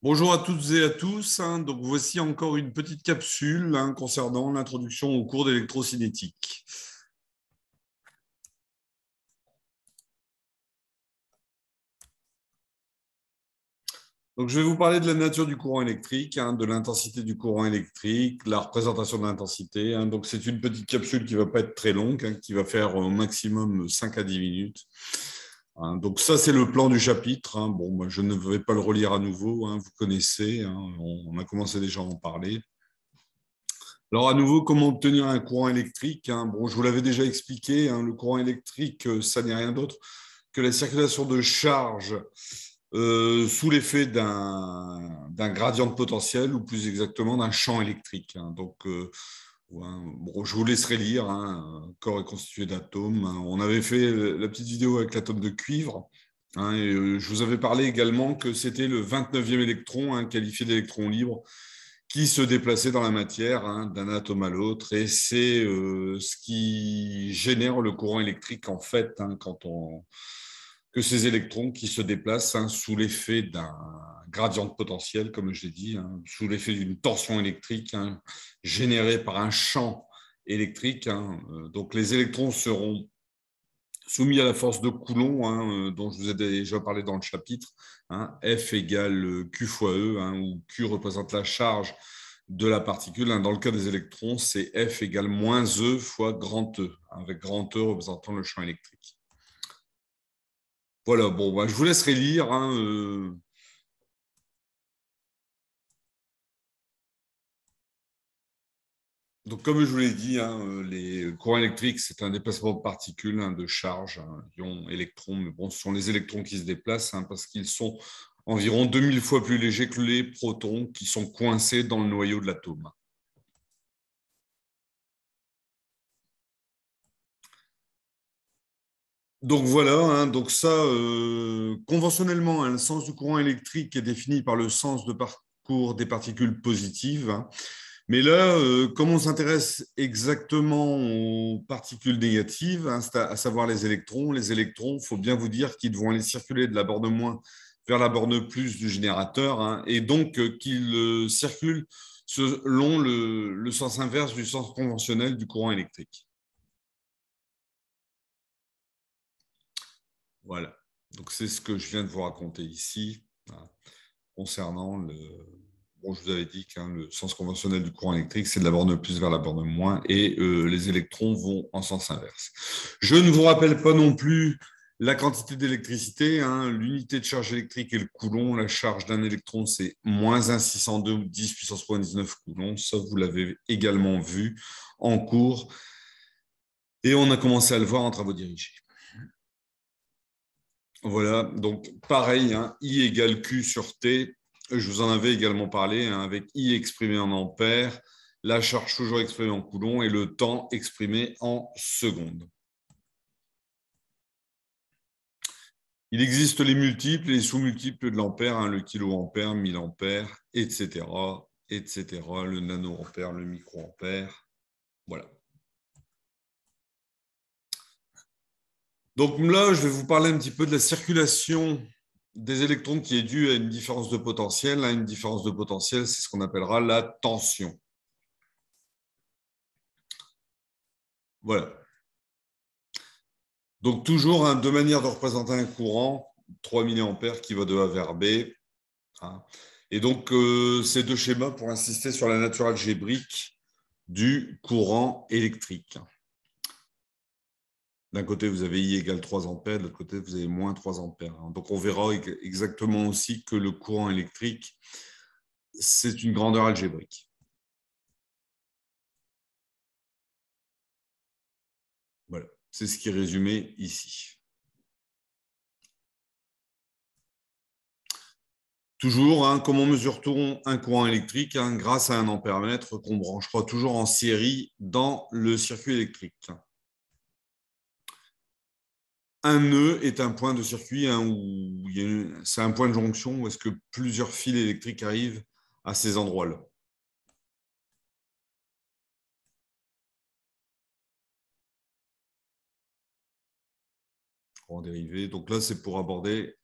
Bonjour à toutes et à tous. Donc voici encore une petite capsule concernant l'introduction au cours d'électrocinétique. Donc je vais vous parler de la nature du courant électrique, de l'intensité du courant électrique, la représentation de l'intensité. Donc c'est une petite capsule qui ne va pas être très longue, qui va faire au maximum 5 à 10 minutes. Donc ça, c'est le plan du chapitre. Bon, moi, je ne vais pas le relire à nouveau, vous connaissez, on a commencé déjà à en parler. Alors, à nouveau, comment obtenir un courant électrique? Bon, je vous l'avais déjà expliqué, le courant électrique, ça n'est rien d'autre que la circulation de charge sous l'effet d'un gradient de potentiel, ou plus exactement d'un champ électrique. Donc, bon, je vous laisserai lire. Un corps est constitué d'atomes. On avait fait la petite vidéo avec l'atome de cuivre. Et je vous avais parlé également que c'était le 29e électron, qualifié d'électron libre, qui se déplaçait dans la matière d'un atome à l'autre. Et c'est ce qui génère le courant électrique, en fait, que ces électrons qui se déplacent sous l'effet d'un gradient de potentiel, comme je l'ai dit, sous l'effet d'une tension électrique générée par un champ électrique. Donc les électrons seront soumis à la force de Coulomb, dont je vous ai déjà parlé dans le chapitre. F égale Q fois E, où Q représente la charge de la particule. Dans le cas des électrons, c'est F égale moins E fois grand E, avec grand E représentant le champ électrique. Voilà, bon, je vous laisserai lire. Donc, comme je vous l'ai dit, les courants électriques, c'est un déplacement de particules, de charge, ions, électrons. Mais bon, ce sont les électrons qui se déplacent parce qu'ils sont environ 2000 fois plus légers que les protons qui sont coincés dans le noyau de l'atome. Donc voilà, donc ça, conventionnellement, le sens du courant électrique est défini par le sens de parcours des particules positives. Mais là, comme on s'intéresse exactement aux particules négatives, à savoir les électrons, il faut bien vous dire qu'ils vont aller circuler de la borne moins vers la borne plus du générateur, et donc qu'ils circulent selon le sens inverse du sens conventionnel du courant électrique. Voilà. Donc c'est ce que je viens de vous raconter ici, concernant le. Bon, je vous avais dit que le sens conventionnel du courant électrique, c'est de la borne plus vers la borne moins, et les électrons vont en sens inverse. Je ne vous rappelle pas non plus la quantité d'électricité. L'unité de charge électrique est le coulomb. La charge d'un électron, c'est moins 1,602 ou 10 puissance moins 19 coulombs. Ça, vous l'avez également vu en cours. Et on a commencé à le voir en travaux dirigés. Voilà, donc pareil, I égale Q sur T. Je vous en avais également parlé, avec I exprimé en ampères, la charge toujours exprimée en coulomb et le temps exprimé en secondes. Il existe les multiples et les sous-multiples de l'ampère, le kiloampère, 1000 ampères, etc., le nanoampère, le microampère. Voilà. Donc là, je vais vous parler un petit peu de la circulation des électrons qui est due à une différence de potentiel. Une différence de potentiel, c'est ce qu'on appellera la tension. Voilà. Donc toujours deux manières de représenter un courant, 3 mA qui va de A vers B. Et donc ces deux schémas pour insister sur la nature algébrique du courant électrique. D'un côté, vous avez I égale 3 ampères, de l'autre côté, vous avez moins 3 ampères. Donc on verra exactement aussi que le courant électrique, c'est une grandeur algébrique. Voilà, c'est ce qui est résumé ici. Toujours, comment mesure-t-on un courant électrique? Grâce à un ampèremètre qu'on branchera toujours en série dans le circuit électrique. Un nœud est un point de circuit où c'est un point de jonction où est-ce que plusieurs fils électriques arrivent à ces endroits-là. En dérivé. Donc là, c'est pour aborder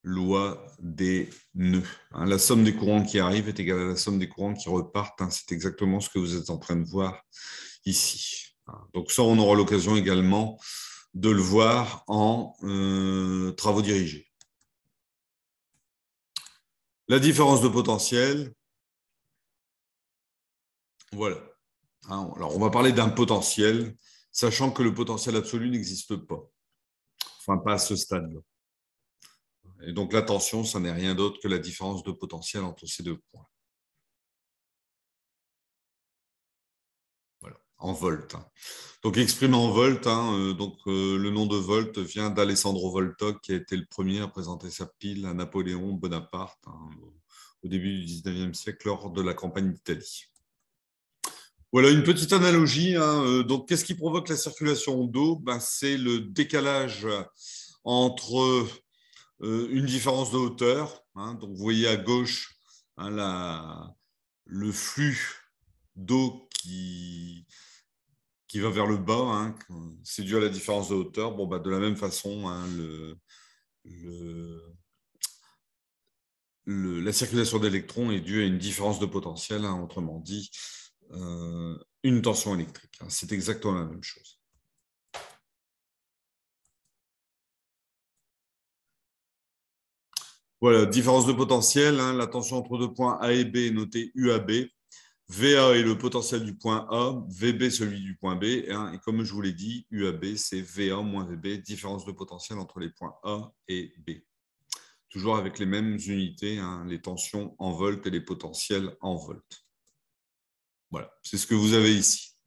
loi des nœuds. La somme des courants qui arrivent est égale à la somme des courants qui repartent. C'est exactement ce que vous êtes en train de voir ici. Donc ça, on aura l'occasion également de le voir en travaux dirigés. La différence de potentiel, voilà. Alors, on va parler d'un potentiel, sachant que le potentiel absolu n'existe pas. Enfin, pas à ce stade-là. Et donc, la tension, ça n'est rien d'autre que la différence de potentiel entre ces deux points. Voilà, en volts. Donc, exprimé en volts, le nom de volt vient d'Alessandro Volta, qui a été le premier à présenter sa pile à Napoléon Bonaparte au début du 19e siècle lors de la campagne d'Italie. Voilà une petite analogie. Donc, qu'est-ce qui provoque la circulation d'eau? C'est le décalage entre une différence de hauteur. Donc, vous voyez à gauche le flux d'eau qui va vers le bas. C'est dû à la différence de hauteur. De la même façon, la circulation d'électrons est due à une différence de potentiel, autrement dit, une tension électrique. C'est exactement la même chose. Voilà, différence de potentiel. La tension entre deux points A et B est notée UAB. VA est le potentiel du point A, VB celui du point B. Et comme je vous l'ai dit, UAB, c'est VA moins VB, différence de potentiel entre les points A et B. Toujours avec les mêmes unités, les tensions en volts et les potentiels en volts. Voilà, c'est ce que vous avez ici.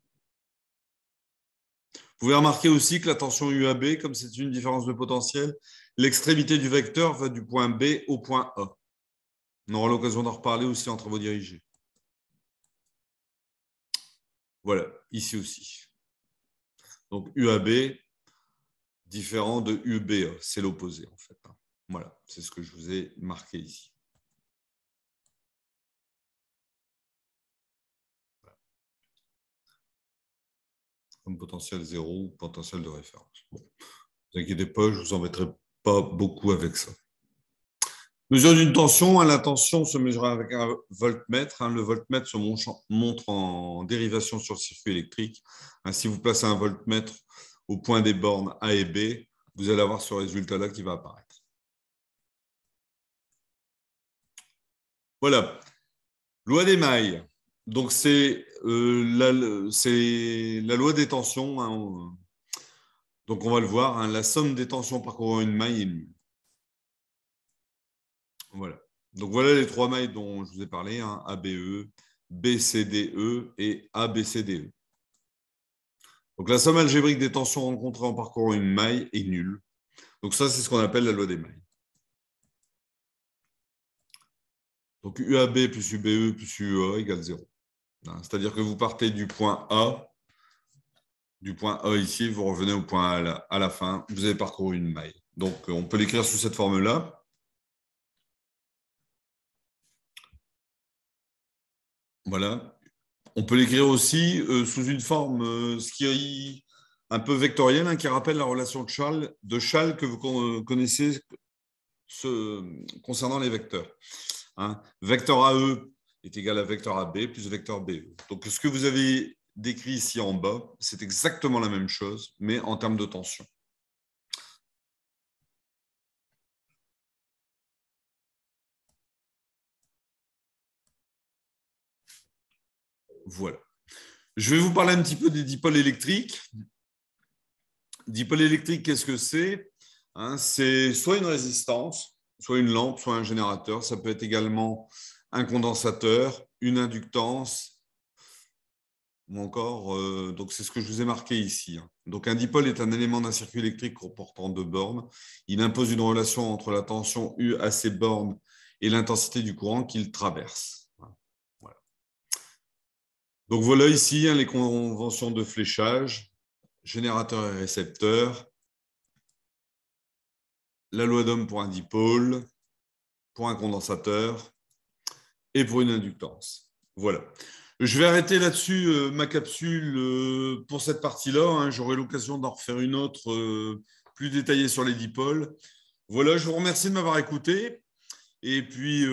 Vous pouvez remarquer aussi que la tension UAB, comme c'est une différence de potentiel, l'extrémité du vecteur va du point B au point A. On aura l'occasion d'en reparler aussi en travaux dirigés. Voilà, ici aussi. Donc UAB, différent de UBA, c'est l'opposé en fait. Voilà, c'est ce que je vous ai marqué ici. Comme potentiel 0 ou potentiel de référence. Bon, ne vous inquiétez pas, je ne vous embêterai pas beaucoup avec ça. Mesure d'une tension, la tension se mesure avec un voltmètre. Le voltmètre se montre en dérivation sur le circuit électrique. Si vous placez un voltmètre au point des bornes A et B, vous allez avoir ce résultat-là qui va apparaître. Voilà. Loi des mailles. Donc, c'est la loi des tensions. Donc, on va le voir. La somme des tensions parcourant une maille est nulle. Voilà. Donc, voilà les trois mailles dont je vous ai parlé. ABE, BCDE et ABCDE. Donc, la somme algébrique des tensions rencontrées en parcourant une maille est nulle. Donc, ça, c'est ce qu'on appelle la loi des mailles. Donc, UAB plus UBE plus UEA égale 0. C'est-à-dire que vous partez du point A ici, vous revenez au point A à la fin, vous avez parcouru une maille. Donc, on peut l'écrire sous cette forme-là. Voilà. On peut l'écrire aussi sous une forme un peu vectorielle, qui rappelle la relation de Schall que vous connaissez concernant les vecteurs. Vecteur AE est égal à vecteur AB plus vecteur BE. Donc, ce que vous avez décrit ici en bas, c'est exactement la même chose, mais en termes de tension. Voilà. Je vais vous parler un petit peu des dipôles électriques. Dipôle électrique, qu'est-ce que c'est? C'est soit une résistance, soit une lampe, soit un générateur. Ça peut être également un condensateur, une inductance, ou encore, donc c'est ce que je vous ai marqué ici. Donc un dipôle est un élément d'un circuit électrique comportant deux bornes. Il impose une relation entre la tension U à ces bornes et l'intensité du courant qu'il traverse. Voilà. Donc voilà ici les conventions de fléchage, générateur et récepteur, la loi d'Ohm pour un dipôle, pour un condensateur et pour une inductance. Voilà. Je vais arrêter là-dessus ma capsule pour cette partie-là. J'aurai l'occasion d'en refaire une autre plus détaillée sur les dipôles. Voilà, je vous remercie de m'avoir écouté. Et puis,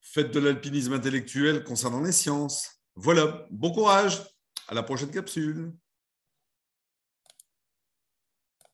faites de l'alpinisme intellectuel concernant les sciences. Voilà, bon courage. À la prochaine capsule.